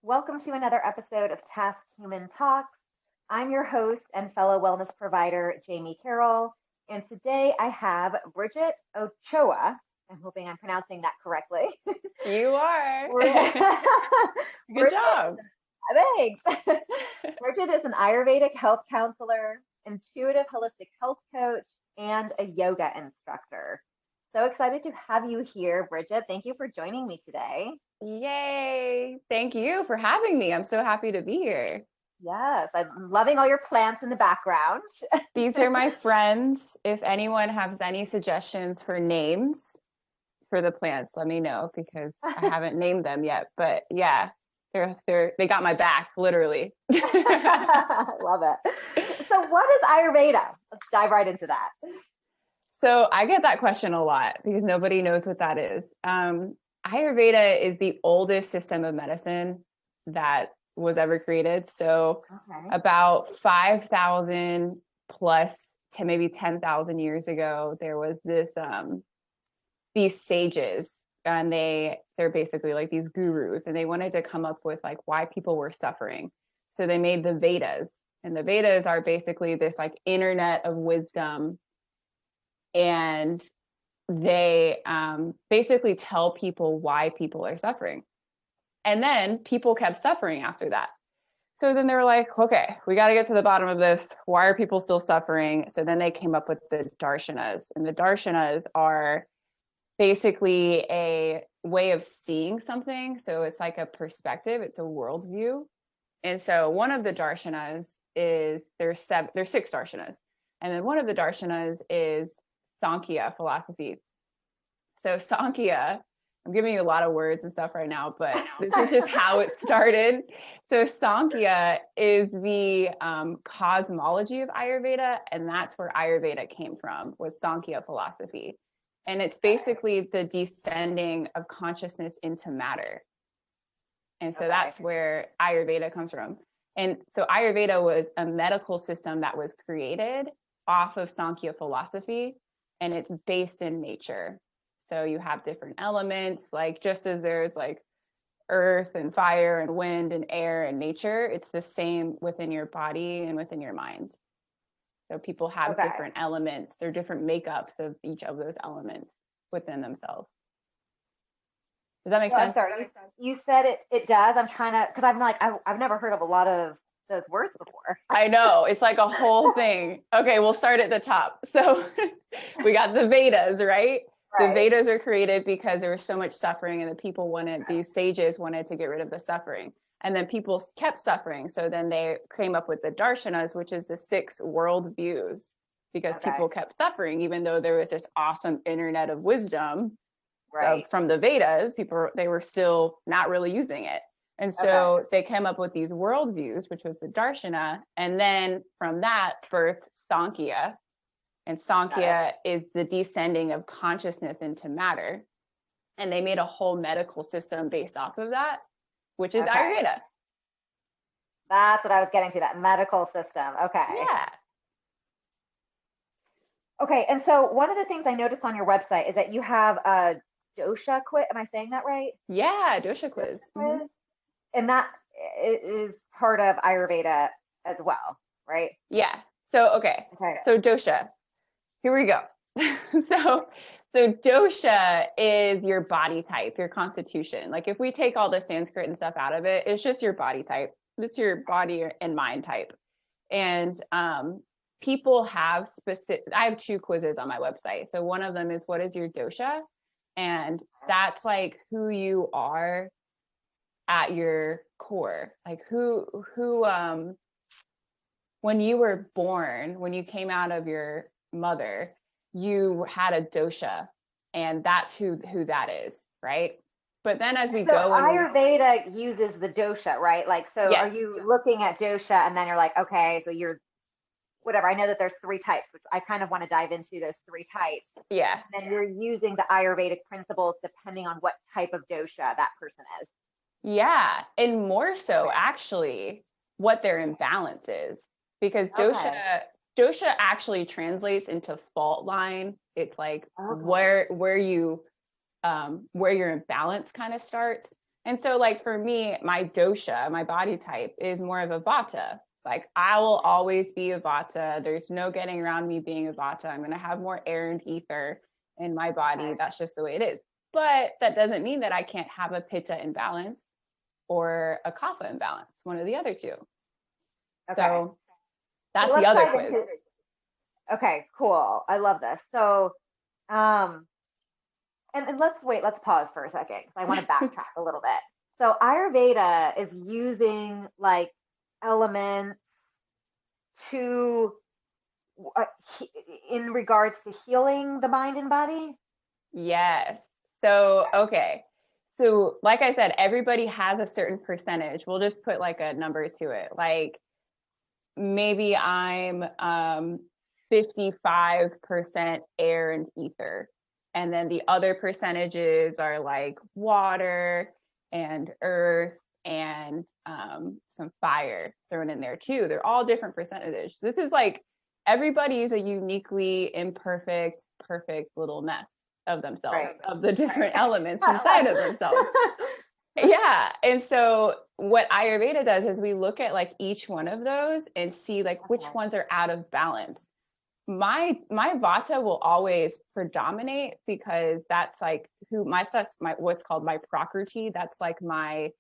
Welcome to another episode of TaskHuman Talks. I'm your host and fellow wellness provider, Jamie Carroll, and today I have Bridgette Ochoa. I'm hoping I'm pronouncing that correctly. You are. Good Bridgette, job. thanks. Bridgette is an Ayurvedic health counselor, intuitive holistic health coach, and a yoga instructor. So excited to have you here, Bridgette. Thank you for joining me today. Yay. Thank you for having me. I'm so happy to be here. Yes, I'm loving all your plants in the background. These are my friends. If anyone has any suggestions for names for the plants, let me know because I haven't named them yet. But yeah, they got my back, literally. Love it. So what is Ayurveda? Let's dive right into that. So I get that question a lot because nobody knows what that is. Ayurveda is the oldest system of medicine that was ever created. So about 5,000 plus to maybe 10,000 years ago, there was these sages, and they're basically like these gurus, and they wanted to come up with like why people were suffering. So they made the Vedas, and the Vedas are basically this like internet of wisdom, and they basically tell people why people are suffering. And then people kept suffering after that. So then they were like, okay, we got to get to the bottom of this. Why are people still suffering? So then they came up with the darshanas. And the darshanas are basically a way of seeing something. So it's like a perspective, it's a worldview. And so one of the darshanas is, there's six darshanas. And then one of the darshanas is Sankhya philosophy. So Sankhya, I'm giving you a lot of words and stuff right now, but this is just how it started. So Sankhya is the cosmology of Ayurveda, and that's where Ayurveda came from, was Sankhya philosophy. And it's basically the descending of consciousness into matter. And so that's where Ayurveda comes from. And so Ayurveda was a medical system that was created off of Sankhya philosophy, and it's based in nature. So you have different elements, like just as there's like earth and fire and wind and air and nature, it's the same within your body and within your mind. So people have different elements, they're different makeups of each of those elements within themselves. Does that make sense? Sorry, you said it does. I'm trying to, because I'm like, I've never heard of a lot of those words before. I know, it's like a whole thing. Okay, we'll start at the top. So we got the Vedas, right? The Vedas are created because there was so much suffering, and the people these sages wanted to get rid of the suffering. And then people kept suffering. So then they came up with the darshanas, which is the 6 world views, because people kept suffering, even though there was this awesome internet of wisdom from the Vedas, they were still not really using it. And so they came up with these world views, which was the darshana. And then from that birthed Sankhya. And Sankhya is the descending of consciousness into matter. And they made a whole medical system based off of that, which is Ayurveda. That's what I was getting to, that medical system. Okay. Yeah. Okay. And so one of the things I noticed on your website is that you have a dosha quiz. Am I saying that right? Yeah, dosha quiz. Mm-hmm. And that is part of Ayurveda as well, right? Yeah. So, So dosha. Here we go. So dosha is your body type, your constitution. Like if we take all the Sanskrit and stuff out of it, it's just your body type. It's your body and mind type. And people have I have 2 quizzes on my website. So one of them is, what is your dosha? And that's like who you are at your core. Like who when you were born, when you came out of your mother, you had a dosha, and that's who that is, right? But then as we go, Ayurveda uses the dosha, right? Like, so are you looking at dosha and then you're like, okay, so you're whatever. I know that there's 3 types, which I kind of want to dive into those 3 types. Yeah. And then you're using the Ayurvedic principles depending on what type of dosha that person is. Yeah. And more so actually what their imbalance is, because dosha actually translates into fault line. It's like where your imbalance kind of starts. And so like for me, my dosha, my body type is more of a vata. Like I will always be a vata. There's no getting around me being a vata. I'm going to have more air and ether in my body. Okay. That's just the way it is. But that doesn't mean that I can't have a pitta imbalance or a kapha imbalance, one of the other two. Okay. So that's let's the other dive quiz. into- Okay, cool. I love this. So, and let's pause for a second because I want to backtrack a little bit. So Ayurveda is using like elements to in regards to healing the mind and body. Yes. So, okay. So, like I said, everybody has a certain percentage. We'll just put like a number to it. Like maybe I'm 55% air and ether. And then the other percentages are like water and earth and some fire thrown in there too. They're all different percentages. This is like everybody is a uniquely imperfect, perfect little mess of themselves, Right. of the different elements inside of themselves. Yeah. And so what Ayurveda does is we look at like each one of those and see like which ones are out of balance. My vata will always predominate because that's like that's my what's called my prakriti. That's like my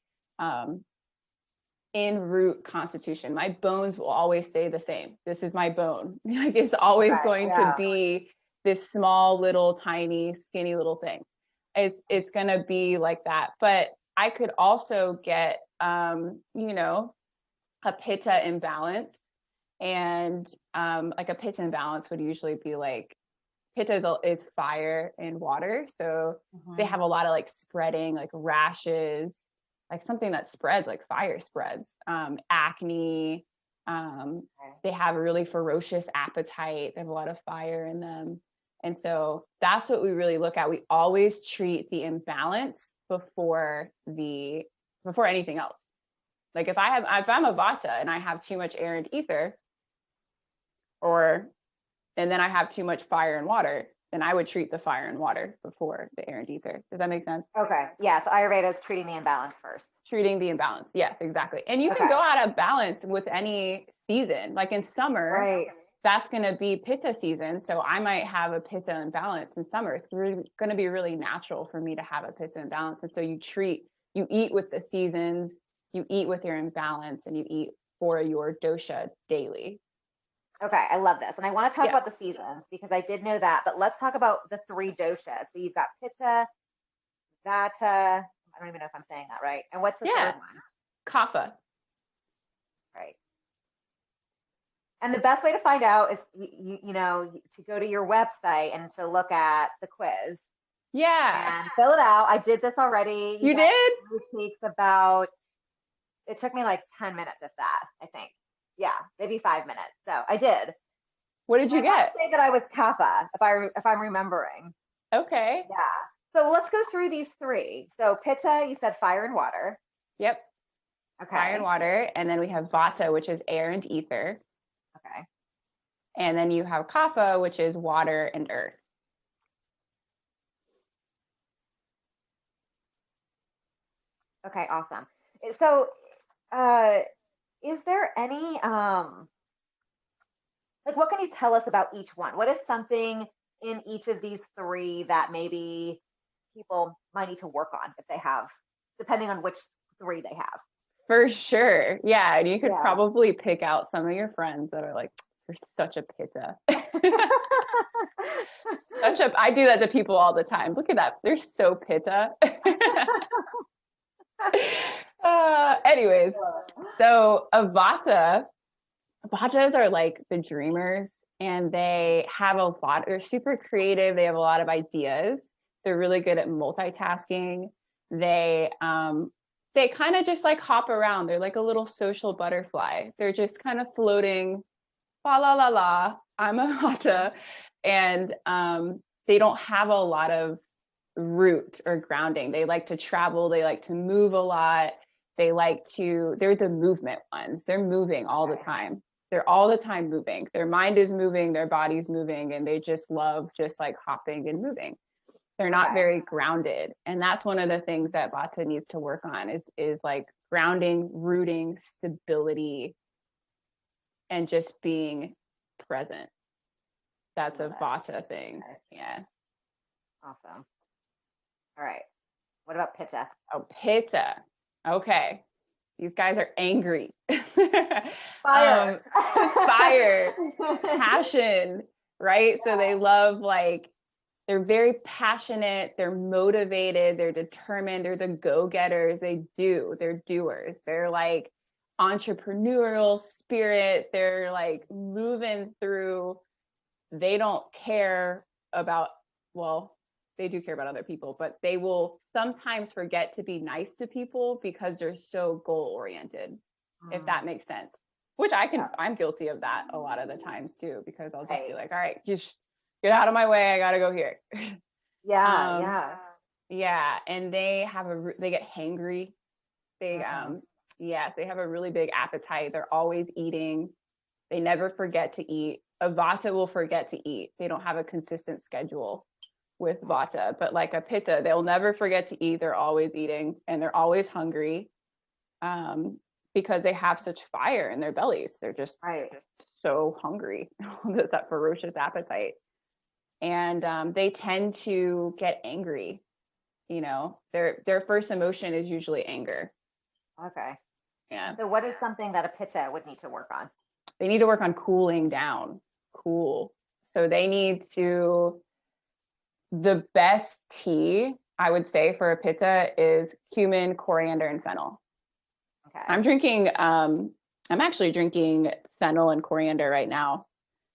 in root constitution. My bones will always stay the same. This is my bone. Like it's always going to be this small little tiny skinny little thing. It's going to be like that. But I could also get you know, a pitta imbalance. And like a pitta imbalance would usually be like pitta is fire and water. So they have a lot of like spreading, like rashes, like something that spreads, like fire spreads, acne. They have a really ferocious appetite. They have a lot of fire in them. And so that's what we really look at. We always treat the imbalance before anything else. Like if I'm a vata and I have too much air and ether, and then I have too much fire and water, then I would treat the fire and water before the air and ether. Does that make sense? Okay. Yeah. So Ayurveda is treating the imbalance first. Treating the imbalance. Yes, exactly. And you can go out of balance with any season. Like in summer, that's going to be pitta season. So I might have a pitta imbalance in summer. It's going to be really natural for me to have a pitta imbalance. And so you eat with the seasons, you eat with your imbalance, and you eat for your dosha daily. Okay, I love this. And I want to talk about the seasons because I did know that, but let's talk about the three doshas. So you've got Pitta, Vata, I don't even know if I'm saying that right. And what's the third one? Kapha. Right. And the best way to find out is, you know, to go to your website and to look at the quiz. Yeah. And fill it out. I did this already. You did? It took me like 10 minutes if that, I think. Yeah, maybe 5 minutes. So I did. What did you get? I say that I was kapha, if I'm remembering. Okay. Yeah. So let's go through these three. So pitta, you said fire and water. Yep. Okay. Fire and water, and then we have vata, which is air and ether. Okay. And then you have kapha, which is water and earth. Okay, awesome. So, is there any like what can you tell us about each one? What is something in each of these three that maybe people might need to work on if they have, depending on which three they have? For sure. Yeah. And you could probably pick out some of your friends that are like, you're such a pitta. I do that to people all the time. Look at that. They're so pitta. Anyways, so vatas are like the dreamers, and they have they're super creative. They have a lot of ideas. They're really good at multitasking. They kind of just like hop around. They're like a little social butterfly. They're just kind of floating, la la la la. I'm a vata, and they don't have a lot of root or grounding. They like to travel. They like to move a lot. They're the movement ones. They're moving all the time. They're all the time moving. Their mind is moving, their body's moving, and they just love just like hopping and moving. They're not very grounded. And that's one of the things that Vata needs to work on is like grounding, rooting, stability, and just being present. That's a Vata thing. Okay. Yeah. Awesome. All right. What about Pitta? Oh, Pitta. Okay. These guys are angry. Fire. Fire. Passion, right? Yeah. So they love, like, they're very passionate, they're motivated, they're determined, they're the go-getters, they're doers. They're like entrepreneurial spirit, they're like moving through. They don't care about, well, they do care about other people, but they will sometimes forget to be nice to people because they're so goal-oriented, if that makes sense. Which I'm guilty of that a lot of the times too, because I'll just be like, all right, just get out of my way, I gotta go here. Yeah. And they get hangry. They have a really big appetite. They're always eating. They never forget to eat. A Vata will forget to eat. They don't have a consistent schedule with Vata, but like a Pitta, they'll never forget to eat. They're always eating and they're always hungry, because they have such fire in their bellies. They're just so hungry. There's that ferocious appetite. And they tend to get angry. You know, their first emotion is usually anger. Okay. Yeah. So what is something that a Pitta would need to work on? They need to work on cooling down. Cool. So they need to, the best tea, I would say, for a Pitta is cumin, coriander, and fennel. Okay. I'm actually drinking fennel and coriander right now.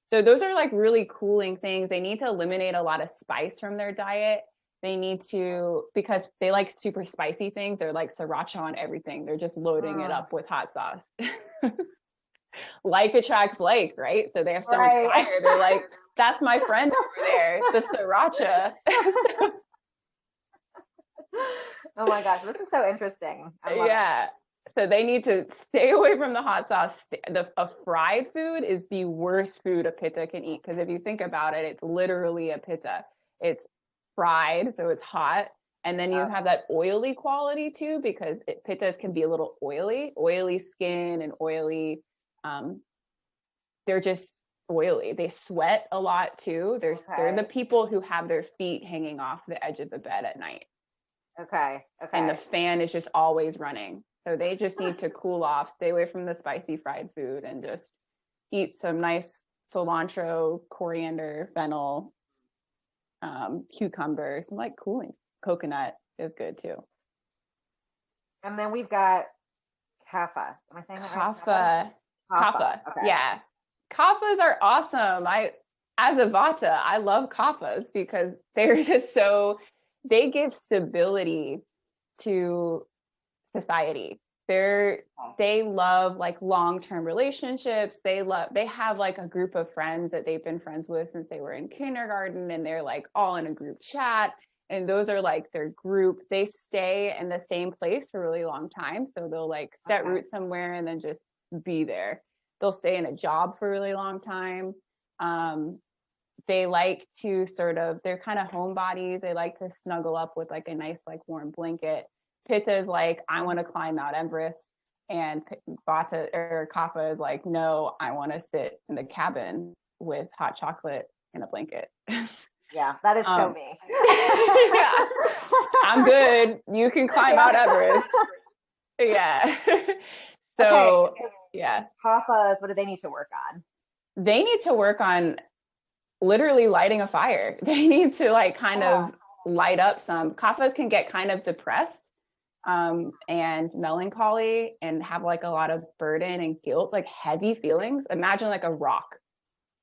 So those are like really cooling things. They need to eliminate a lot of spice from their diet. They need to, because they like super spicy things. They're like sriracha on everything. They're just loading it up with hot sauce. Like attracts like, right? So they have so much fire. They're like, that's my friend over there, the sriracha. Oh my gosh, this is so interesting. Yeah. So they need to stay away from the hot sauce. A fried food is the worst food a Pitta can eat, because if you think about it, it's literally a Pitta. It's fried, so it's hot. And then you have that oily quality too, because Pittas can be a little oily skin and oily. They're just oily. They sweat a lot too. They're the people who have their feet hanging off the edge of the bed at night. Okay. And the fan is just always running. So they just need to cool off, stay away from the spicy fried food, and just eat some nice cilantro, coriander, fennel, cucumber, some like cooling. Coconut is good too. And then we've got Kapha. Am I saying that right? Kapha. Okay. Yeah. Kaphas are awesome. As a Vata, I love Kaphas because they're just they give stability to society. They love like long-term relationships. They have like a group of friends that they've been friends with since they were in kindergarten, and they're like all in a group chat. And those are like their group. They stay in the same place for a really long time. So they'll like set roots somewhere and then just be there. They'll stay in a job for a really long time. They like to they're kind of homebodies. They like to snuggle up with like a nice, like warm blanket. Pitta is like, I want to climb Mount Everest. And Vata or Kapha is like, no, I want to sit in the cabin with hot chocolate and a blanket. Yeah, that is so me. Yeah, I'm good. You can climb Mount Everest. Yeah. So, yeah. Kaphas, what do they need to work on? They need to work on literally lighting a fire. They need to like kind of light up some. Kaphas can get kind of depressed and melancholy and have like a lot of burden and guilt, like heavy feelings. Imagine like a rock.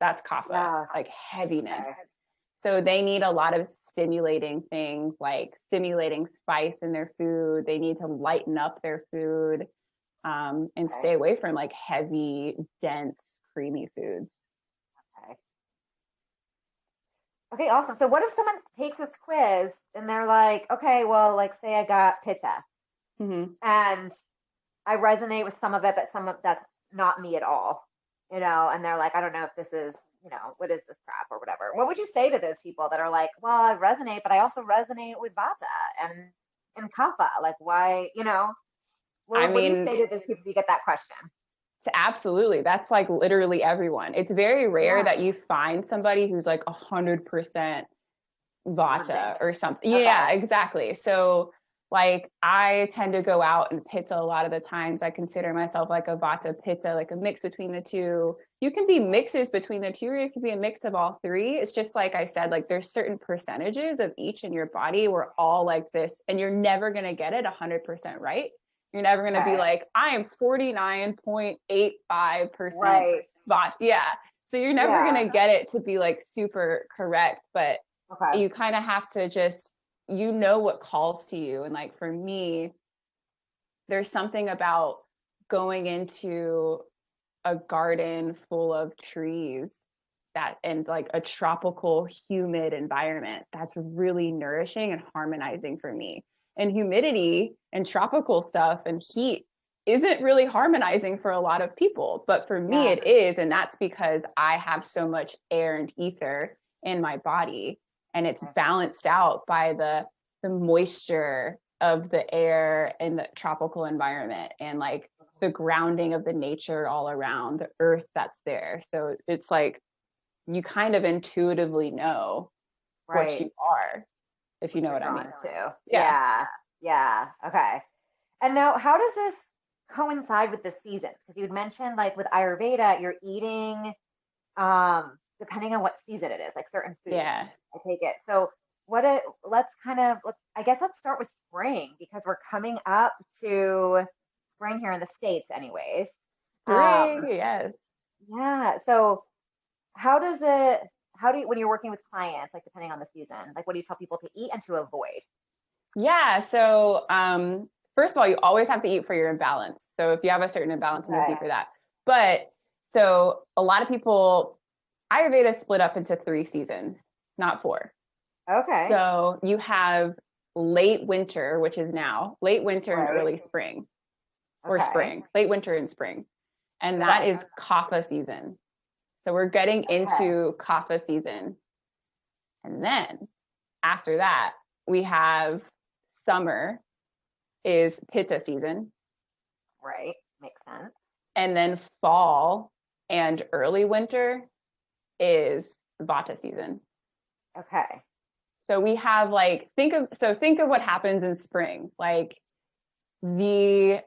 That's Kapha, like heaviness. Okay. So they need a lot of stimulating things, like stimulating spice in their food. They need to lighten up their food and stay away from like heavy, dense, creamy foods. Okay, awesome. So what if someone takes this quiz and they're like, okay, well, like say I got Pitta and I resonate with some of it, but some of that's not me at all, and they're like, I don't know if this is what is this crap or whatever? What would you say to those people that are like, well, I resonate, but I also resonate with Vata and Kapha? Like, why, I what do you mean, say to those people if you get that question? absolutely. That's like literally everyone. It's very rare Yeah. that you find somebody who's like 100% Vata or something. Okay. Yeah, exactly. So like I tend to go out and Pitta a lot of the times. I consider myself like a Vata Pitta, like a mix between the two. You can be mixes between the two, or you can be a mix of all three. It's just like I said, like there's certain percentages of each in your body. We're all like this, and you're never going to get it 100% right. You're never going to be like, I am 49.85% Right. Vata. Yeah. So you're never going to get it to be like super correct, but you kind of have to just, what calls to you. And like for me, there's something about going into a garden full of trees and like a tropical humid environment that's really nourishing and harmonizing for me. And humidity and tropical stuff and heat isn't really harmonizing for a lot of people, but for me it is. And that's because I have so much air and ether in my body, and it's balanced out by the moisture of the air and the tropical environment, and like the grounding of the nature all around, the earth that's there. So it's like you kind of intuitively know what you are, if you know what I mean. Yeah. Okay. And now, how does this coincide with the seasons? Because you had mentioned, like with Ayurveda, you're eating depending on what season it is, like certain foods. Yeah. I take it. So I guess let's start with spring, because we're coming up to spring here in the States anyways. Yes. Yeah. So how do you, when you're working with clients, like depending on the season, like what do you tell people to eat and to avoid? Yeah. So, first of all, you always have to eat for your imbalance. So if you have a certain imbalance, you have to eat for that. But so a lot of people, Ayurveda split up into 3 seasons, not 4. Okay. So you have late winter, which is now, late winter and early spring, or spring, late winter and spring. And that is Kapha season. So we're getting into Kapha season. And then after that, we have summer is Pitta season. Right. Makes sense. And then fall and early winter is Vata season. Okay. So we have like, think of what happens in spring. Like the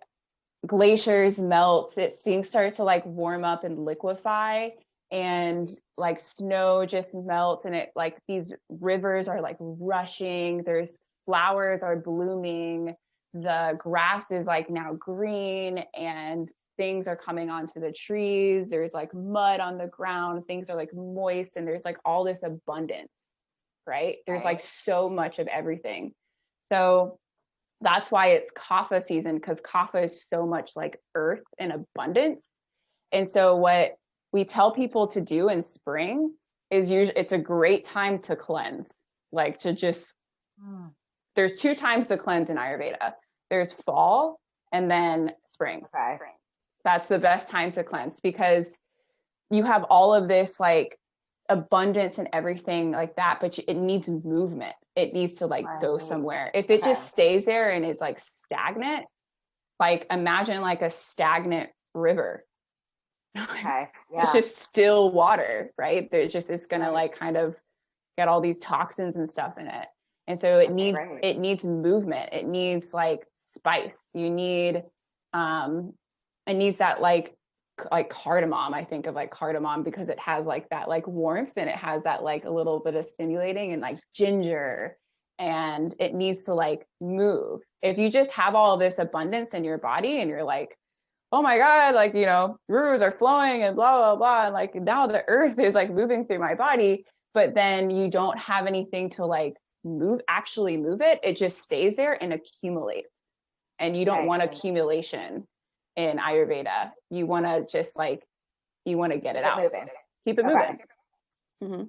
glaciers melt, things start to like warm up and liquefy, and like snow just melts, and it like these rivers are like rushing, there's flowers are blooming, the grass is like now green, and things are coming onto the trees, there's like mud on the ground, things are like moist, and there's like all this abundance, right? There's like so much of everything. So that's why it's Kapha season, because Kapha is so much like earth and abundance. And so what we tell people to do in spring is usually, it's a great time to cleanse, like to just, there's 2 times to cleanse in Ayurveda. There's fall and then spring. Okay. That's the best time to cleanse, because you have all of this like abundance and everything like that, but it needs movement. It needs to like go somewhere. If it just stays there and it's like stagnant, like imagine like a stagnant river. It's just still water, right? There's just, it's gonna like kind of get all these toxins and stuff in it. And so it needs movement. It needs like spice. You need it needs that like cardamom. I think of like cardamom because it has like that like warmth, and it has that like a little bit of stimulating, and like ginger, and it needs to like move. If you just have all this abundance in your body and you're like, oh my God, like, rivers are flowing and blah, blah, blah. And like now the earth is like moving through my body, but then you don't have anything to like actually move it. It just stays there and accumulates. And you don't want accumulation in Ayurveda. You want to just like, you want to get it out. Keep it moving. Mm-hmm.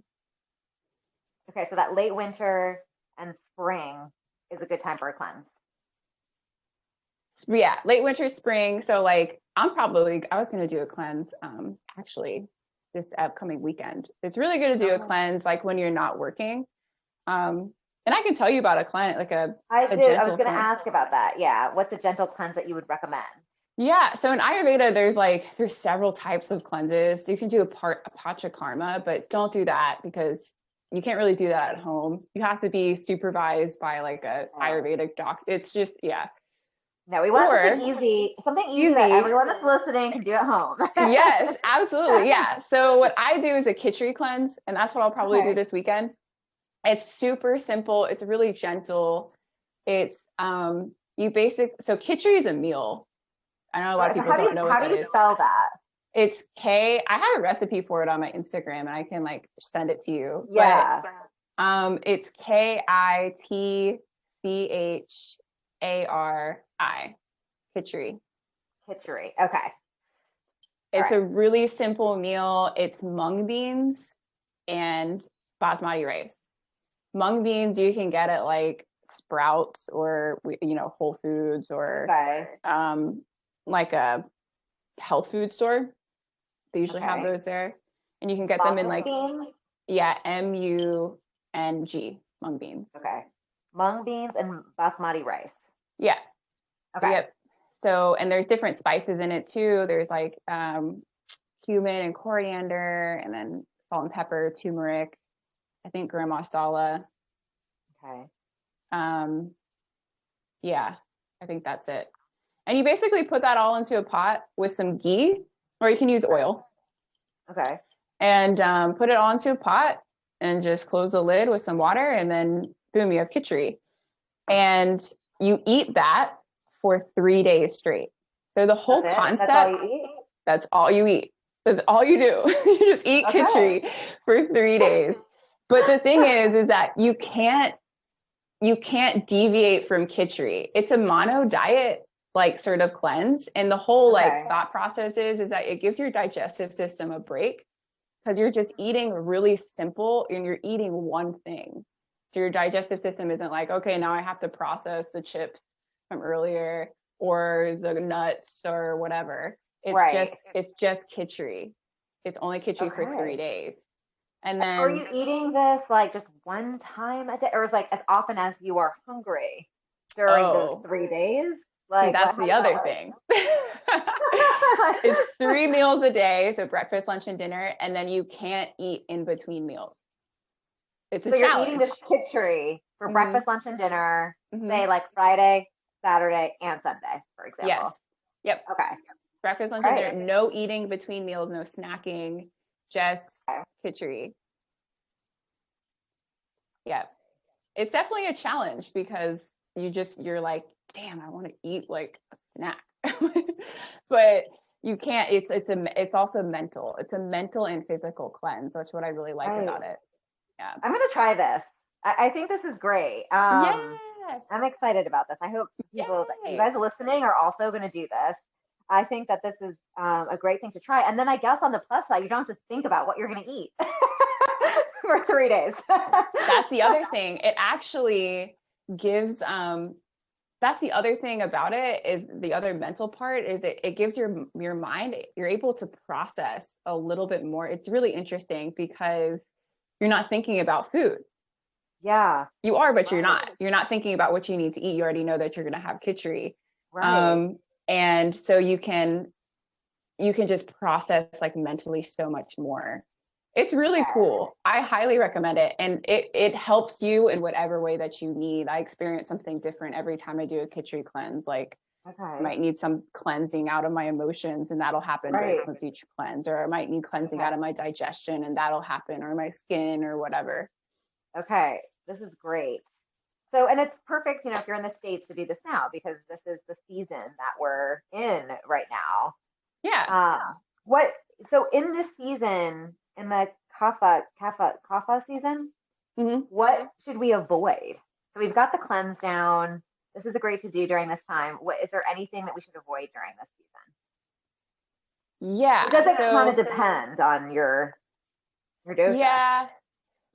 Okay. So that late winter and spring is a good time for a cleanse. Yeah, late winter, spring. So like I was going to do a cleanse actually this upcoming weekend. It's really good to do a cleanse like when you're not working. And I can tell you about a client, like a I was gentle going to cleanse. ask about that. Yeah. What's a gentle cleanse that you would recommend? Yeah. So in Ayurveda, there's several types of cleanses. You can do a Panchakarma, but don't do that because you can't really do that at home. You have to be supervised by like a Ayurvedic doctor. It's just, yeah. No, we want something easy that everyone that's listening can do at home. Yes, absolutely. Yeah. So what I do is a khichdi cleanse, and that's what I'll probably do this weekend. It's super simple. It's really gentle. It's so khichdi is a meal. I know a lot of people don't know what that is. How do you spell that? It's I have a recipe for it on my Instagram and I can like send it to you. Yeah. But it's KITCHARI, khichdi. Khichdi. Okay. It's a really simple meal. It's mung beans and basmati rice. Mung beans you can get at like Sprouts or Whole Foods or like a health food store. They usually have those there, and you can get them in like MUNG, mung beans. Okay, mung beans and basmati rice. Yeah. Okay. Yep. So, and there's different spices in it too. There's like cumin and coriander, and then salt and pepper, turmeric, I think garam masala. Okay. Yeah, I think that's it. And you basically put that all into a pot with some ghee, or you can use oil. Okay. And put it all into a pot and just close the lid with some water, and then boom, you have khichdi. And you eat that for 3 days straight. So the whole concept, that's all you eat. That's all you do. You just eat khichdi for 3 days. But the thing is that you can't deviate from khichdi. It's a mono diet, like sort of cleanse. And the whole like thought process is that it gives your digestive system a break because you're just eating really simple and you're eating one thing. So your digestive system isn't like, okay, now I have to process the chips from earlier or the nuts or whatever. It's just khichdi. It's only khichdi for 3 days. And then are you eating this like just one time a day, or is like as often as you are hungry during those 3 days? Like, see, that's the other thing. It's 3 meals a day, so breakfast, lunch, and dinner, and then you can't eat in between meals. It's a challenge. So you're eating this khichdi for breakfast, lunch, and dinner, say like Friday, Saturday, and Sunday, for example. Yes. Yep. Okay. Breakfast, lunch, and dinner. No eating between meals, no snacking, just khichdi. Yeah. It's definitely a challenge because you're like, damn, I want to eat like a snack. But you can't. It's also mental. It's a mental and physical cleanse. That's what I really like about it. Yeah. I'm gonna try this. I think this is great. I'm excited about this. I hope you guys listening are also going to do this. I think that this is a great thing to try. And then I guess on the plus side, you don't have to think about what you're going to eat for 3 days. That's the other thing. It actually gives, that's the other thing about it is the other mental part is it gives your mind, you're able to process a little bit more. It's really interesting because you're not thinking about food. Yeah. You are, but you're not. You're not thinking about what you need to eat. You already know that you're going to have khichdi. Right. And so you can just process like mentally so much more. It's really cool. I highly recommend it. And it helps you in whatever way that you need. I experience something different every time I do a khichdi cleanse. Like I might need some cleansing out of my emotions and that'll happen during each cleanse, or I might need cleansing out of my digestion and that'll happen, or my skin or whatever. Okay, this is great. So, and it's perfect, if you're in the States to do this now, because this is the season that we're in right now. Yeah. So in this season, in the kapha season, what should we avoid? So we've got the cleanse down. This is great to do during this time. Is there anything that we should avoid during this season? Yeah. Does it kind of depend on your dosha? Yeah.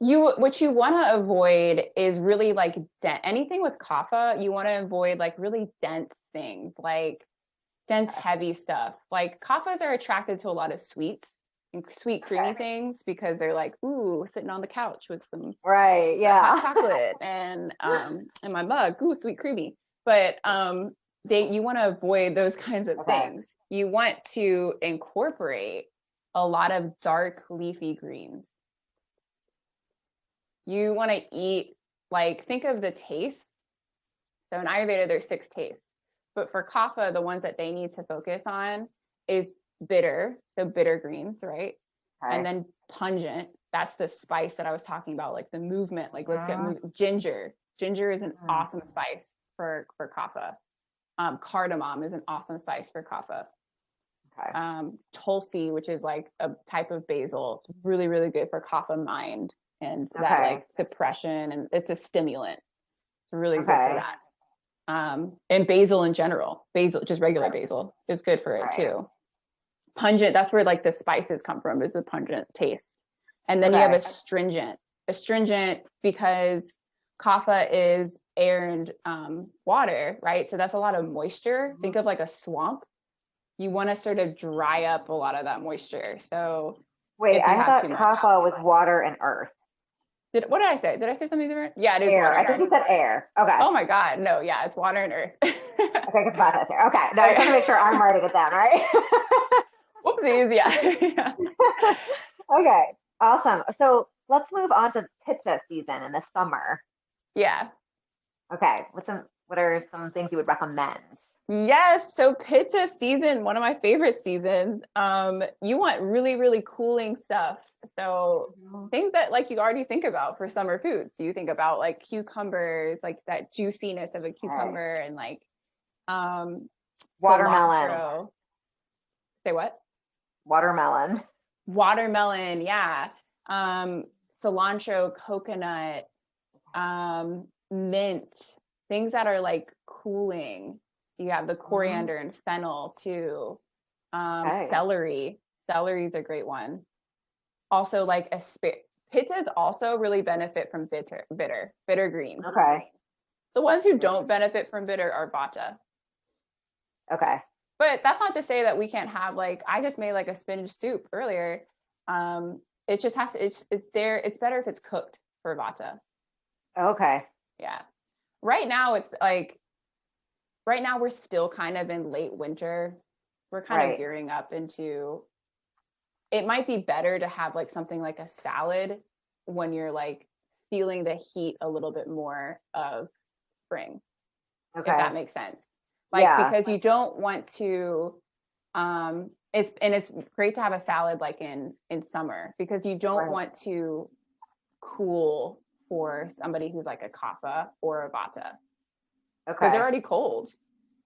What you want to avoid is really like anything with kapha. You want to avoid like really dense things, like dense, heavy stuff. Like kaphas are attracted to a lot of sweets. and sweet creamy things because they're like, ooh, sitting on the couch with some Right. Yeah. hot chocolate and my mug, ooh, sweet creamy. But you want to avoid those kinds of things. You want to incorporate a lot of dark leafy greens. You want to eat, like, think of the taste. So in Ayurveda, there's 6 tastes. But for kapha, the ones that they need to focus on is bitter, so bitter greens, right? Okay. And then pungent, that's the spice that I was talking about, like the movement, like let's get ginger. Ginger is an awesome spice for kapha. Cardamom is an awesome spice for kapha. Okay. Tulsi, which is like a type of basil, really, really good for kapha mind and that like depression, and it's a stimulant. It's really good for that. And basil in general, just regular basil is good for it too. Pungent, that's where like the spices come from, is the pungent taste. And then you have astringent because kapha is air and water, right? So that's a lot of moisture. Think of like a swamp. You want to sort of dry up a lot of that moisture. So wait, I thought kapha was water and earth. What did I say? Did I say something different? Yeah, it is air. Water. I think you said air. Okay. Oh my God. No, yeah, it's water and earth. Okay, because Vata's here. Okay. No, I just want to make sure I'm writing it down, right? Whoopsies, yeah. Okay, awesome. So let's move on to Pitta season in the summer. Yeah. Okay, what are some things you would recommend? Yes, so Pitta season, one of my favorite seasons. You want really, really cooling stuff. So things that like you already think about for summer foods. You think about like cucumbers, like that juiciness of a cucumber, and like watermelon. Cilantro. Say what? Watermelon, yeah. Cilantro, coconut, mint, things that are like cooling. You have the coriander and fennel too. Celery. Celery is a great one. Also, like pittas also really benefit from bitter greens. Okay. The ones who don't benefit from bitter are vata. Okay. But that's not to say that we can't have, like, I just made like a spinach soup earlier. It just has to, it's there. It's better if it's cooked for vata. Okay. Yeah. Right now we're still kind of in late winter. We're kind of gearing up into, it might be better to have like something like a salad when you're like feeling the heat a little bit more of spring. Okay. If that makes sense. Like, because you don't want to, it's great to have a salad like in summer, because you don't want to cool for somebody who's like a kapha or a vata. Okay. Because they're already cold.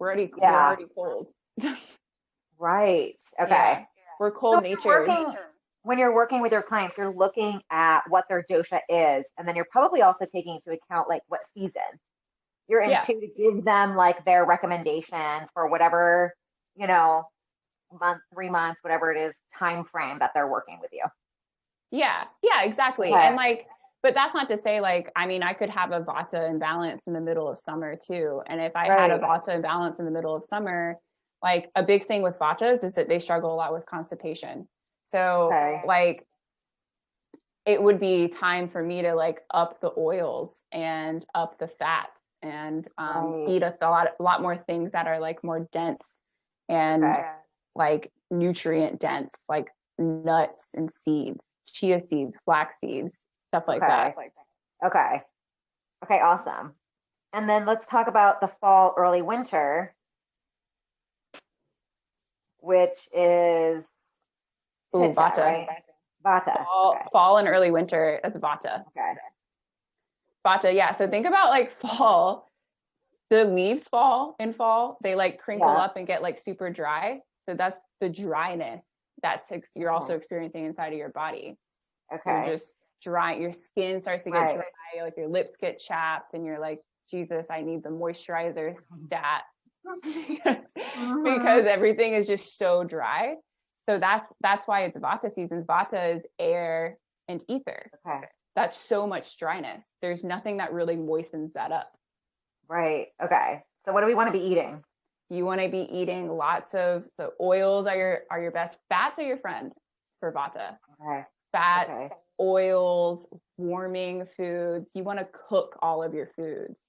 We're already cold. Right. Okay. Yeah. We're cold natured. When you're working with your clients, you're looking at what their dosha is, and then you're probably also taking into account like what season you're into to give them like their recommendations for whatever, month, 3 months, whatever it is, time frame that they're working with you. Yeah, exactly. Okay. And like, but that's not to say like, I mean, I could have a vata imbalance in the middle of summer too. And if I had a vata imbalance in the middle of summer, like a big thing with vatas is that they struggle a lot with constipation. So like, it would be time for me to like up the oils and up the fats and eat a lot more things that are like more dense and like nutrient dense, like nuts and seeds, chia seeds, flax seeds, stuff like that. Okay, awesome. And then let's talk about the fall, early winter, which is vata. Right? Vata. Fall and early winter is vata. Okay. Vata, yeah. So think about like fall. The leaves fall in fall. They like crinkle up and get like super dry. So that's the dryness you're also experiencing inside of your body. Okay. You're just dry. Your skin starts to get dry. Like your lips get chapped, and you're like, Jesus, I need the moisturizer stat because everything is just so dry. So that's why it's vata season. Vata is air and ether. Okay. That's so much dryness. There's nothing that really moistens that up. Right. Okay. So what do we want to be eating? You want to be eating lots of the oils are your best. Fats are your friend for Vata. Okay. Fats, Okay. oils, warming foods. You want to cook all of your foods.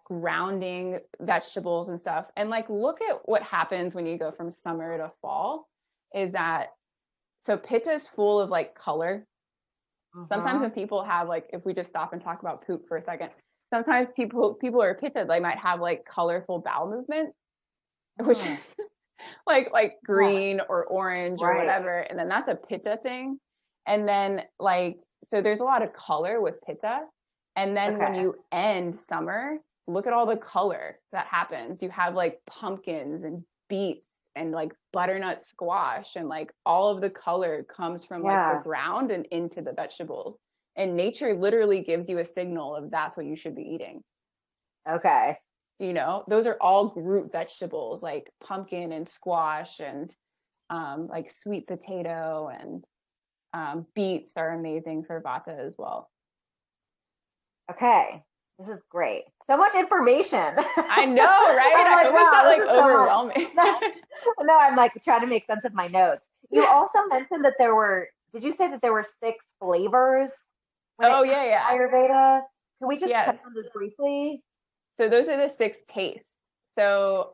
Grounding vegetables and stuff. And like, look at what happens when you go from summer to fall is that, so Pitta is full of like color. Sometimes when people have like, if we just stop and talk about poop for a second, sometimes people are Pitta, they might have like colorful bowel movements, which is like green or orange or whatever. And then that's a Pitta thing. And then like, so there's a lot of color with Pitta. And then when you end summer, look at all the color that happens. You have like pumpkins and beets and like butternut squash, and like all of the color comes from like the ground and into the vegetables. And nature literally gives you a signal of that's what you should be eating. Okay. You know, those are all group vegetables like pumpkin and squash and like sweet potato, and beets are amazing for Vata as well. Okay. This is great. So much information. I know, right? I hope it's not like overwhelming. No, I'm like trying to make sense of my notes. You also mentioned that did you say that there were 6 flavors? Ayurveda. Can we just touch on this briefly? So those are the 6 tastes. So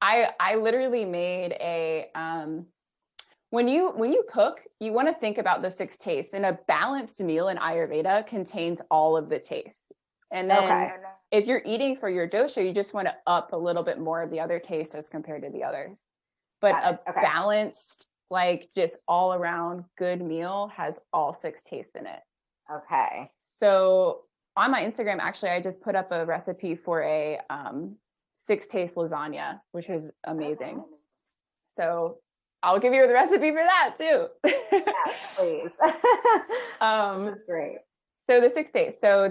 I literally made a when you cook, you want to think about the 6 tastes, and a balanced meal in Ayurveda contains all of the tastes. And then if you're eating for your dosha, you just want to up a little bit more of the other tastes as compared to the others. But a balanced, like just all around good meal has all 6 tastes in it. Okay. So on my Instagram, actually, I just put up a recipe for a 6-taste lasagna, which is amazing. So I'll give you the recipe for that too. Please. This is great. So the 6 tastes. So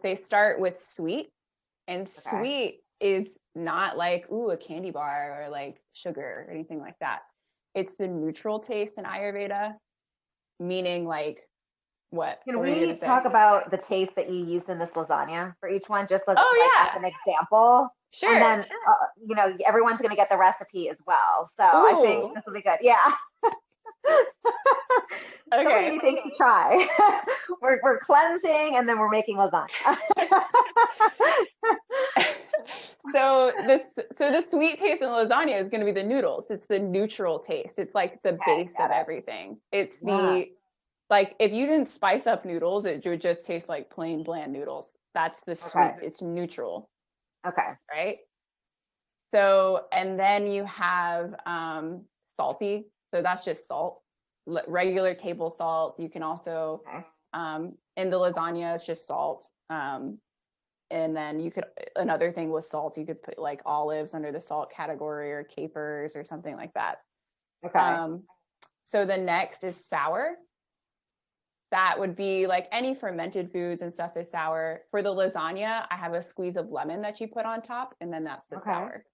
they start with sweet, and sweet is not like, a candy bar or like sugar or anything like that. It's the neutral taste in Ayurveda, meaning like what? Can we talk about the taste that you used in this lasagna for each one? Just as an example. Sure. And then, everyone's going to get the recipe as well. So I think this will be good. Yeah. Okay. So many things to try. we're cleansing, and then we're making lasagna. So the sweet taste in lasagna is going to be the noodles. It's the neutral taste. It's like the base of everything. It's like if you didn't spice up noodles, it would just taste like plain bland noodles. That's the sweet. It's neutral. Okay. Right. So, and then you have salty. So that's just salt, regular table salt. You can also, in the lasagna, it's just salt. And then another thing with salt, you could put like olives under the salt category, or capers or something like that. Okay. So the next is sour. That would be like any fermented foods and stuff is sour. For the lasagna, I have a squeeze of lemon that you put on top, and then that's the sour.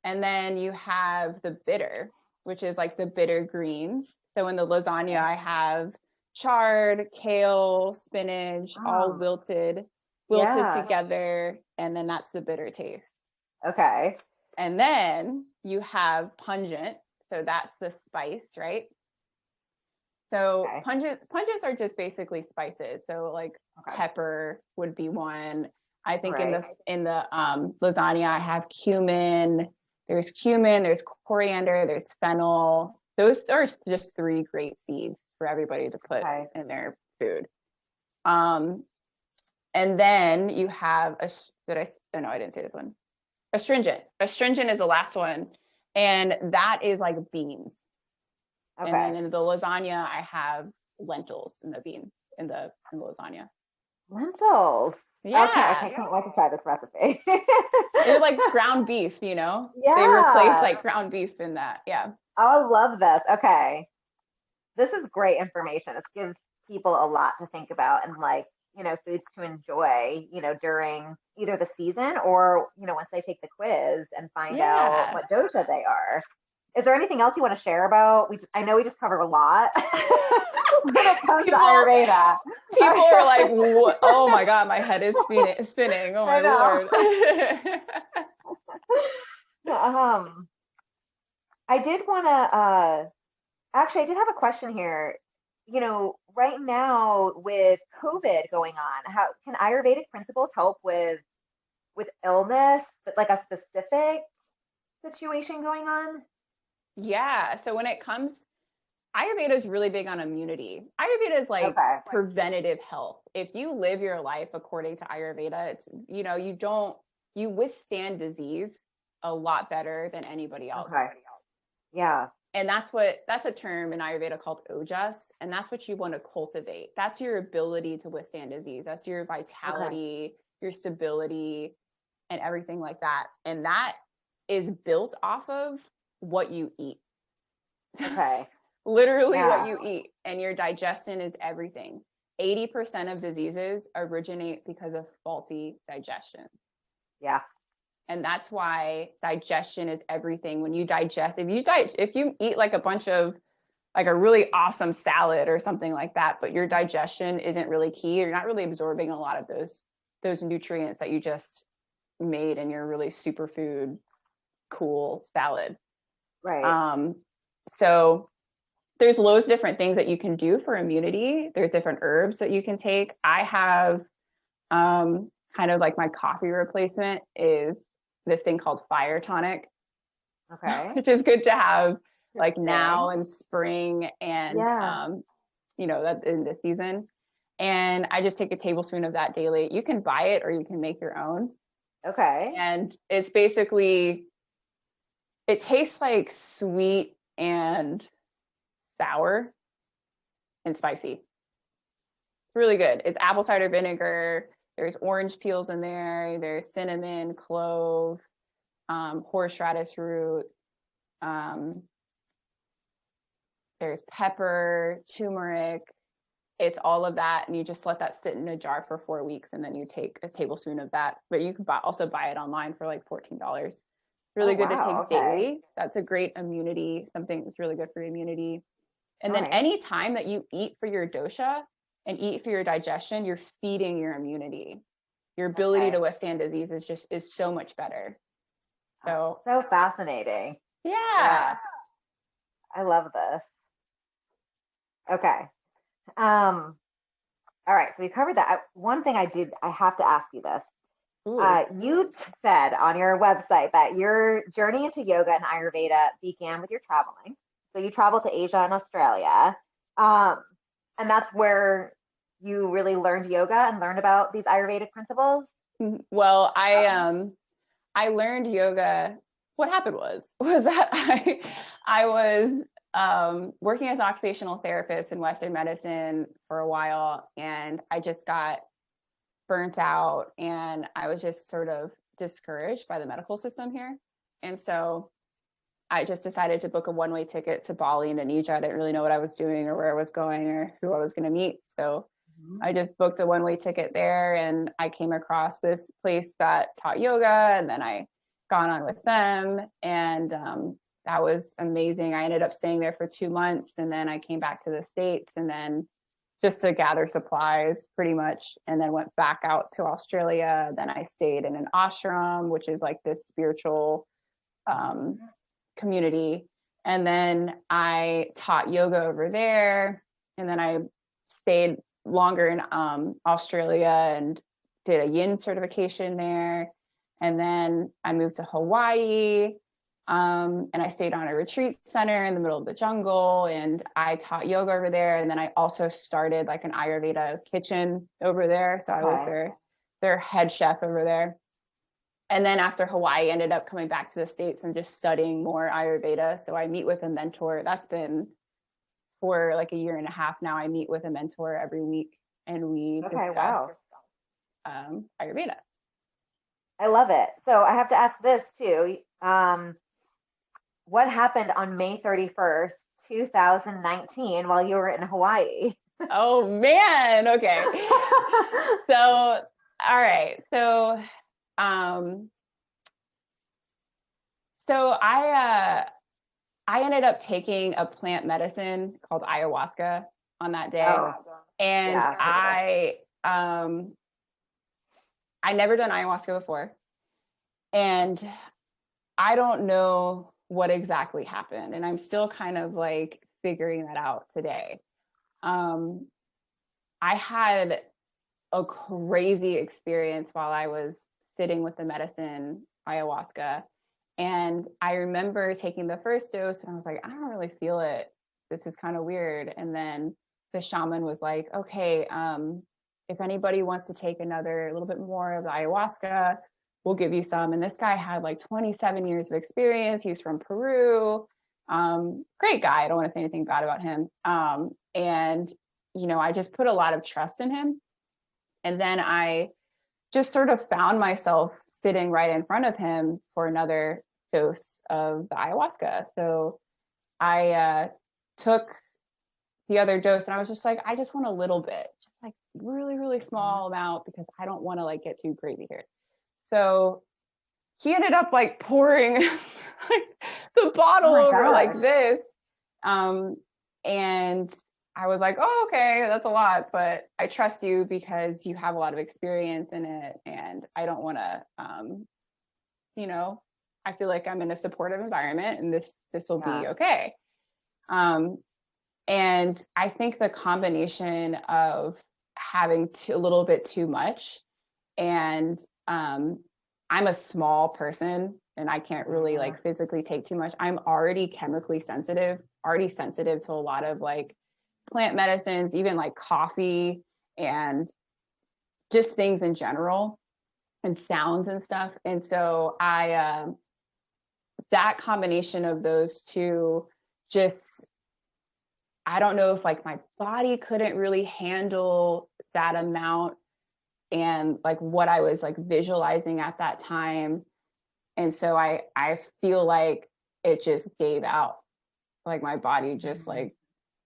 And then you have the bitter, which is like the bitter greens. So in the lasagna, I have chard, kale, spinach, all wilted together. And then that's the bitter taste. Okay. And then you have pungent. So that's the spice, right? So pungents are just basically spices. So like pepper would be one. I think in the lasagna, I have cumin. There's coriander, there's fennel. Those are just 3 great seeds for everybody to put in their food. And then you have I didn't say this one. Astringent. Astringent is the last one, and that is like beans. Okay. And then in the lasagna, I have lentils in the beans in the lasagna. Lentils. Yeah. Okay, I can't wait to try this recipe. They're like ground beef, Yeah. They replace like ground beef in that. Yeah. Oh, I love this. Okay. This is great information. It gives people a lot to think about, and like, foods to enjoy, during either the season or, once they take the quiz and find out what dosha they are. Is there anything else you want to share about? I know we just covered a lot when it comes to Ayurveda. People are like, oh my God, my head is spinning. Oh my Lord. I did want to, actually, I did have a question here. Right now with COVID going on, how can Ayurvedic principles help with illness, but like a specific situation going on? Yeah. So when it comes, Ayurveda is really big on immunity. Ayurveda is like Okay. preventative health. If you live your life according to Ayurveda, it's, you withstand disease a lot better than anybody else. Okay. Yeah. And that's a term in Ayurveda called ojas. And that's what you want to cultivate. That's your ability to withstand disease. That's your vitality, your stability, and everything like that. And that is built off of what you eat. Okay. Literally Yeah. what you eat. And your digestion is everything. 80% of diseases originate because of faulty digestion. Yeah. And that's why digestion is everything. When you digest, if you eat like a bunch of like a really awesome salad or something like that, but your digestion isn't really key, you're not really absorbing a lot of those nutrients that you just made in your really superfood cool salad. Right. So there's loads of different things that you can do for immunity. There's different herbs that you can take. I have kind of like my coffee replacement is this thing called fire tonic, Okay. which is good to have like now in spring and Yeah. that in the season. And I just take a tablespoon of that daily. You can buy it or you can make your own. Okay. And it's basically, it tastes like sweet and sour and spicy. It's really good. It's apple cider vinegar. There's orange peels in there. There's cinnamon, clove, horseradish root. There's pepper, turmeric. It's all of that. And you just let that sit in a jar for 4 weeks. And then you take a tablespoon of that. But you can also buy it online for like $14. Really good to take daily. That's a great immunity, something that's really good for your immunity. And then any time that you eat for your dosha and eat for your digestion, you're feeding your immunity. Your ability to withstand disease is so much better. So fascinating. Yeah. I love this. Okay. All right. So we covered that. One thing I have to ask you this. You said on your website that your journey into yoga and Ayurveda began with your traveling. So you traveled to Asia and Australia. And that's where you really learned yoga and learned about these Ayurvedic principles? Well, I learned yoga. What happened was that I was working as an occupational therapist in Western medicine for a while, and I just got burnt out, and I was just sort of discouraged by the medical system here. And so I just decided to book a one-way ticket to Bali and Indonesia. I didn't really know what I was doing or where I was going or who I was going to meet. So I just booked a one-way ticket there, and I came across this place that taught yoga, and then I gone on with them, and that was amazing. I ended up staying there for 2 months, and then I came back to the States, and then just to gather supplies pretty much, and then went back out to Australia. Then I stayed in an ashram, which is like this spiritual community. And then I taught yoga over there. And then I stayed longer in Australia and did a yin certification there. And then I moved to Hawaii. And I stayed on a retreat center in the middle of the jungle, and I taught yoga over there. And then I also started like an Ayurveda kitchen over there. So I was their head chef over there. And then after Hawaii, I ended up coming back to the States and just studying more Ayurveda. So I meet with a mentor. That's been for like a year and a half now. I meet with a mentor every week, and we discuss Ayurveda. I love it. So I have to ask this too. What happened on May 31st, 2019 while you were in Hawaii? Oh man. Okay. So, all right. So I ended up taking a plant medicine called ayahuasca on that day. And I never done ayahuasca before. And I don't know what exactly happened. And I'm still kind of like figuring that out today. Um, I had a crazy experience while I was sitting with the medicine ayahuasca. And I remember taking the first dose and I was like, I don't really feel it. This is kind of weird. And then the shaman was like, okay, if anybody wants to take another, a little bit more of the ayahuasca, we'll give you some. And this guy had like 27 years of experience. He was from Peru. Great guy. I don't want to say anything bad about him. And, you know, I just put a lot of trust in him. And then I just sort of found myself sitting right in front of him for another dose of the ayahuasca. So I took the other dose and I was just like, I just want a little bit, just like really, really small amount because I don't want to like get too crazy here. So he ended up like pouring like the bottle over like this. And I was like, oh, okay, that's a lot, but I trust you because you have a lot of experience in it. And I don't want to, you know, I feel like I'm in a supportive environment and this will be okay. And I think the combination of having a little bit too much and I'm a small person and I can't really like physically take too much. I'm already chemically sensitive, to a lot of like plant medicines, even like coffee and just things in general and sounds and stuff. And so that combination of those two, just, I don't know if like my body couldn't really handle that amount and like what I was like visualizing at that time. And so I feel like it just gave out. Like my body just like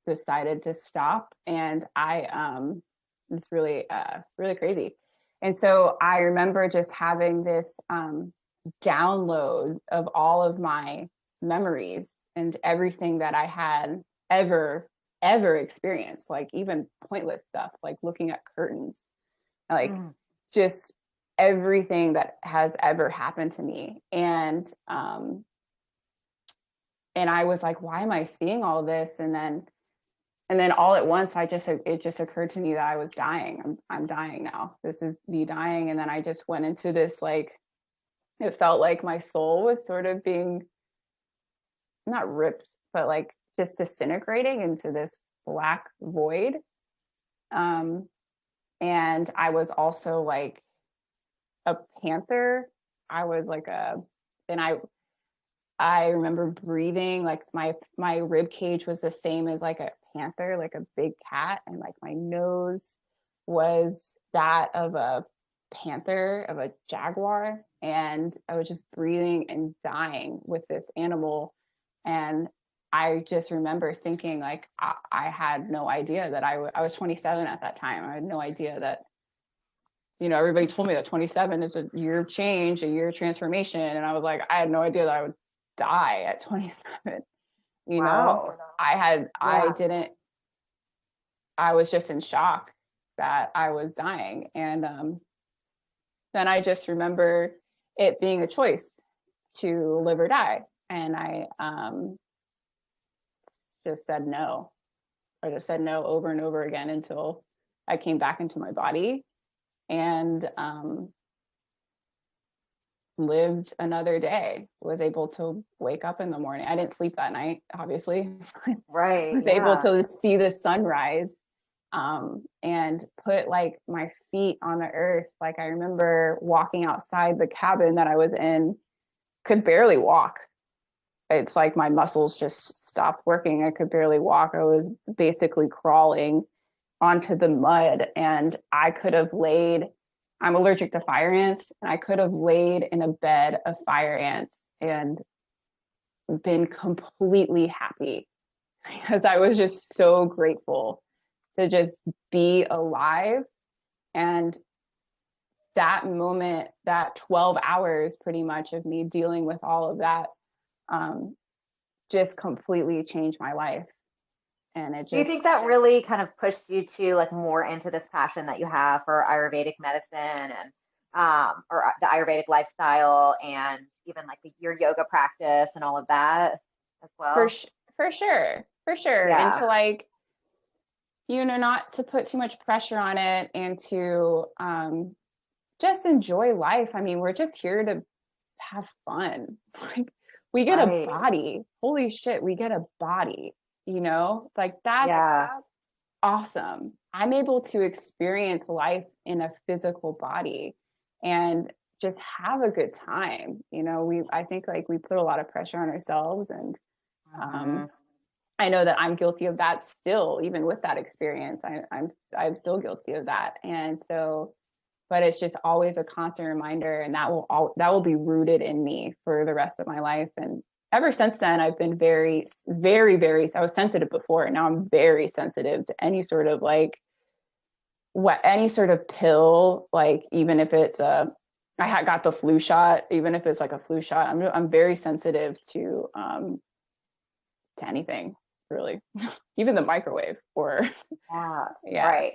decided to stop. And it's really, really crazy. And so I remember just having this download of all of my memories and everything that I had ever experienced, like even pointless stuff, like looking at curtains, like just everything that has ever happened to me. And I was like, why am I seeing all this? And then all at once, it just occurred to me that I was dying. I'm dying now. This is me dying. And then I just went into this, like, it felt like my soul was sort of being not ripped, but like just disintegrating into this black void. And I was also like a panther. I was like and I remember breathing like my rib cage was the same as like a panther, like a big cat, and like my nose was that of a panther, of a jaguar, and I was just breathing and dying with this animal. And I just remember thinking like I had no idea that I was 27 at that time. I had no idea that, you know, everybody told me that 27 is a year of change, a year of transformation, and I was like, I had no idea that I would die at 27. You know, I was just in shock that I was dying. And then I just remember it being a choice to live or die. And I just said no. I just said no over and over again until I came back into my body and lived another day, was able to wake up in the morning. I didn't sleep that night, obviously. Right. Was able to see the sunrise and put like my feet on the earth. Like I remember walking outside the cabin that I was in, could barely walk. It's like my muscles just stopped working. I could barely walk. I was basically crawling onto the mud, and I could have laid, I'm allergic to fire ants, and I could have laid in a bed of fire ants and been completely happy because I was just so grateful to just be alive. And that moment, that 12 hours pretty much of me dealing with all of that, just completely changed my life. And it just, do you think that really kind of pushed you to like more into this passion that you have for Ayurvedic medicine and or the Ayurvedic lifestyle and even like your yoga practice and all of that as well? For sure. For sure. And Yeah. to like, not to put too much pressure on it and to just enjoy life. I mean, we're just here to have fun. Like we get a body. Holy shit, we get a body, like that's awesome. I'm able to experience life in a physical body and just have a good time. I think like we put a lot of pressure on ourselves, and I know that I'm guilty of that still, even with that experience. I'm still guilty of that. And so, but it's just always a constant reminder, and that will be rooted in me for the rest of my life. And ever since then, I've been very, very, very, I was sensitive before, and now I'm very sensitive to any sort of any sort of pill, like even if it's I got the flu shot, even if it's like a flu shot, I'm very sensitive to anything really, even the microwave or right.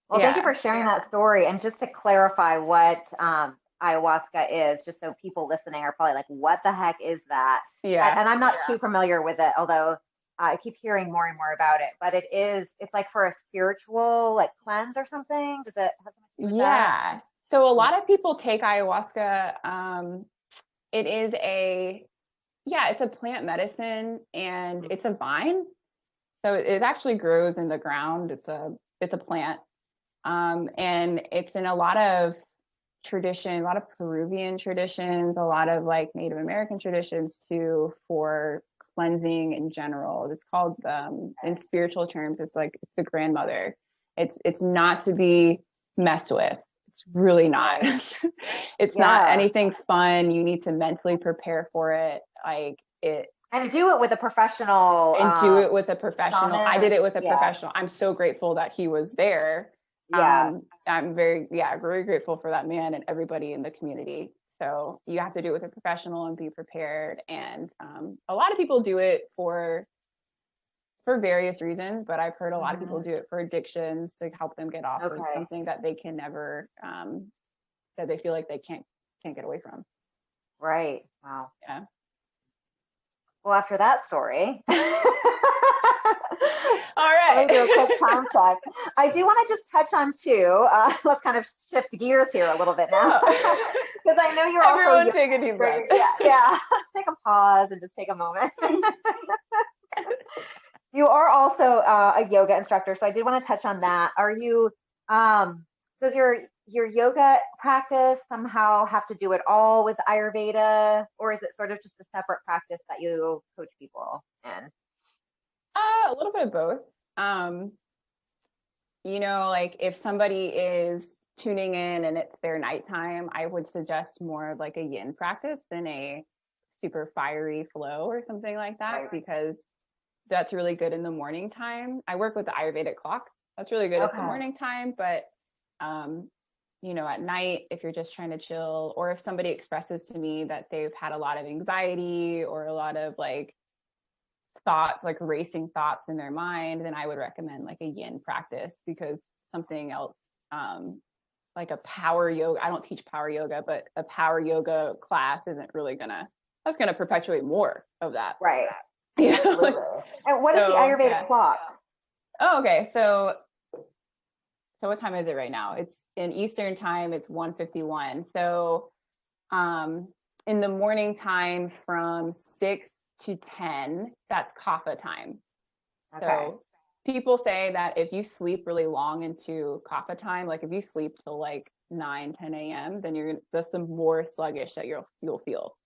Well, thank you for sharing that story. And just to clarify what ayahuasca is, just so people listening are probably like, what the heck is that? And I'm not too familiar with it, although I keep hearing more and more about it. But it's like for a spiritual like cleanse or something. Does it have something to do with that? So a lot of people take ayahuasca. It is it's a plant medicine, and it's a vine. So it actually grows in the ground. It's a plant. And it's in a lot of tradition, a lot of Peruvian traditions, a lot of like Native American traditions too, for cleansing in general. It's called, in spiritual terms, it's the grandmother. It's not to be messed with. It's really not. It's not anything fun. You need to mentally prepare for it. And do it with a professional. Shaman. I did it with a professional. I'm so grateful that he was there. I'm very grateful for that man and everybody in the community. So you have to do it with a professional and be prepared. And a lot of people do it for various reasons, but I've heard a lot of people do it for addictions, to help them get off of something that they can never, that they feel like they can't get away from. Right. Wow. Yeah. Well, after that story, all right. Let me do a quick time check. I do want to just touch on too. Let's kind of shift gears here a little bit now, because I know you're everyone also take a deep breath. Take a pause and just take a moment. You are also a yoga instructor, so I did want to touch on that. Are you? Does your yoga practice somehow have to do it all with Ayurveda, or is it sort of just a separate practice that you coach people in? A little bit of both. Like if somebody is tuning in and it's their nighttime, I would suggest more of like a yin practice than a super fiery flow or something like that, because that's really good in the morning time. I work with the Ayurvedic clock. That's really good at the morning time, but at night, if you're just trying to chill, or if somebody expresses to me that they've had a lot of anxiety or a lot of like thoughts, like racing thoughts in their mind, then I would recommend like a yin practice, because something else, like a power yoga, I don't teach power yoga, but a power yoga class isn't really that's gonna perpetuate more of that. Right. And what is the Ayurvedic clock? Oh, okay. So what time is it right now? It's in Eastern time, it's 1:51. So in the morning time from 6 to 10, that's kapha time. So people say that if you sleep really long into kapha time, like if you sleep till like 9, 10 a.m., then that's the more sluggish that you'll feel.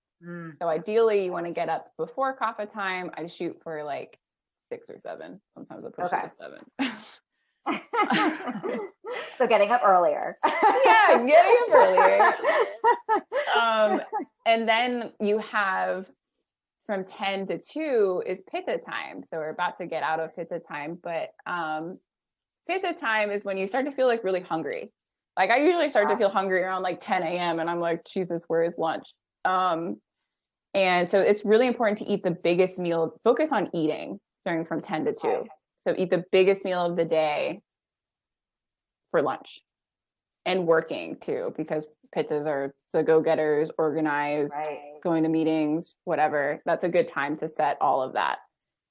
So ideally you want to get up before kapha time. I shoot for like 6 or 7. Sometimes I push it to 7. So getting up earlier. Getting up earlier. And then you have from 10 to 2 is pitta time. So we're about to get out of pitta time, but pitta time is when you start to feel like really hungry. Like I usually start to feel hungry around like 10 a.m. and I'm like, Jesus, where is lunch? And so it's really important to eat the biggest meal, focus on eating during from 10 to 2. So eat the biggest meal of the day for lunch, and working too, because pizzas are the go-getters, organized, going to meetings, whatever. That's a good time to set all of that,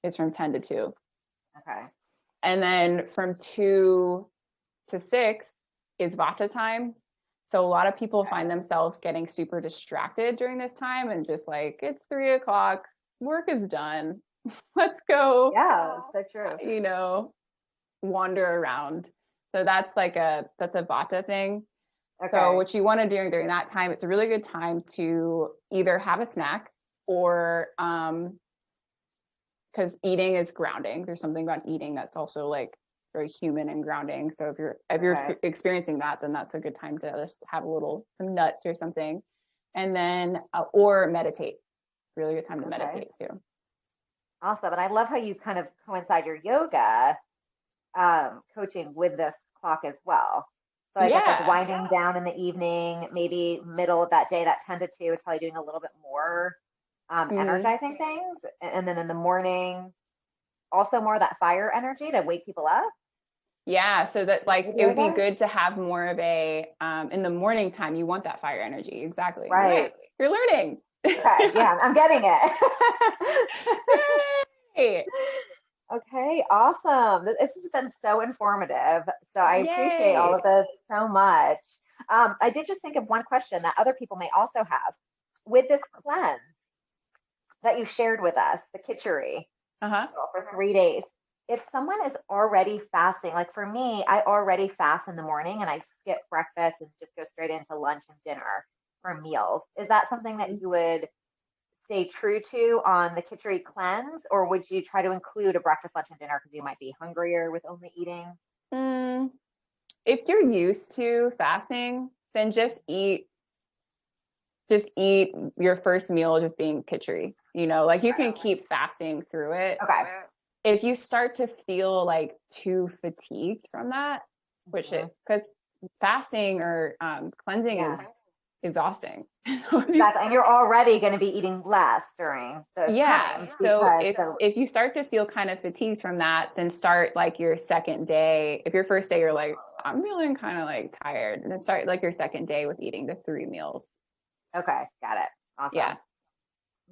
is from 10 to 2. Okay. And then from 2 to 6 is Vata time. So a lot of people find themselves getting super distracted during this time and just like, it's 3 o'clock, work is done. Let's go. Yeah, so true. You know, wander around. So that's a Vata thing. Okay. So what you want to do during that time, it's a really good time to either have a snack or because eating is grounding. There's something about eating that's also like very human and grounding. So if you're experiencing that, then that's a good time to just have some nuts or something. And then or meditate. Really good time to meditate too. Awesome. And I love how you kind of coincide your yoga coaching with this clock as well. So I guess like winding down in the evening, maybe middle of that day, that 10 to 2 is probably doing a little bit more energizing things. And then in the morning, also more of that fire energy to wake people up. Yeah. So that like, it would be good to have more of a, in the morning time, you want that fire energy. Exactly. Right. You're learning. Okay. Yeah, I'm getting it. Yay. Okay, awesome. This has been so informative. So I appreciate all of this so much. I did just think of one question that other people may also have. With this cleanse that you shared with us, the kitchery for 3 days, if someone is already fasting, like for me, I already fast in the morning and I skip breakfast and just go straight into lunch and dinner for meals. Is that something that you would stay true to on the kitchery cleanse, or would you try to include a breakfast, lunch, and dinner because you might be hungrier with only eating? If you're used to fasting, then just eat your first meal just being kitchery. You know, like you can keep fasting through it. Okay. If you start to feel like too fatigued from that, because fasting or cleansing is exhausting. Exactly. And you're already going to be eating less during those times. So if you start to feel kind of fatigued from that, then start like your second day. If your first day you're like, I'm feeling kind of like tired, and then start like your second day with eating the 3 meals. Okay, got it. Awesome. Yeah.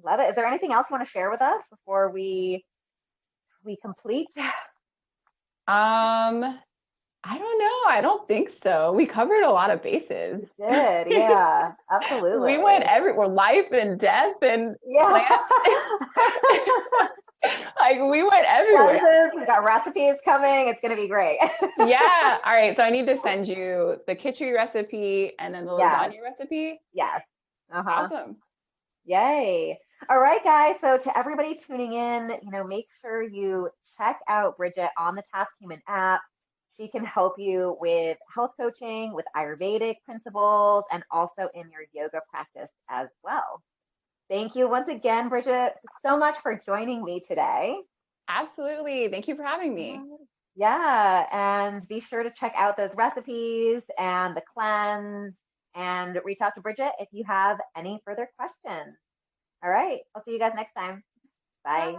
Love it. Is there anything else you want to share with us before we complete? I don't know. I don't think so. We covered a lot of bases. We did, yeah, absolutely. We went everywhere, life and death and plants. Like we went everywhere. We've got recipes coming. It's going to be great. Yeah. All right. So I need to send you the kitchery recipe and then the lasagna recipe. Yes. Awesome. Yay. All right, guys. So to everybody tuning in, make sure you check out Bridgette on the TaskHuman app. She can help you with health coaching, with Ayurvedic principles, and also in your yoga practice as well. Thank you once again, Bridgette, so much for joining me today. Absolutely. Thank you for having me. Yeah. And be sure to check out those recipes and the cleanse and reach out to Bridgette if you have any further questions. All right. I'll see you guys next time. Bye.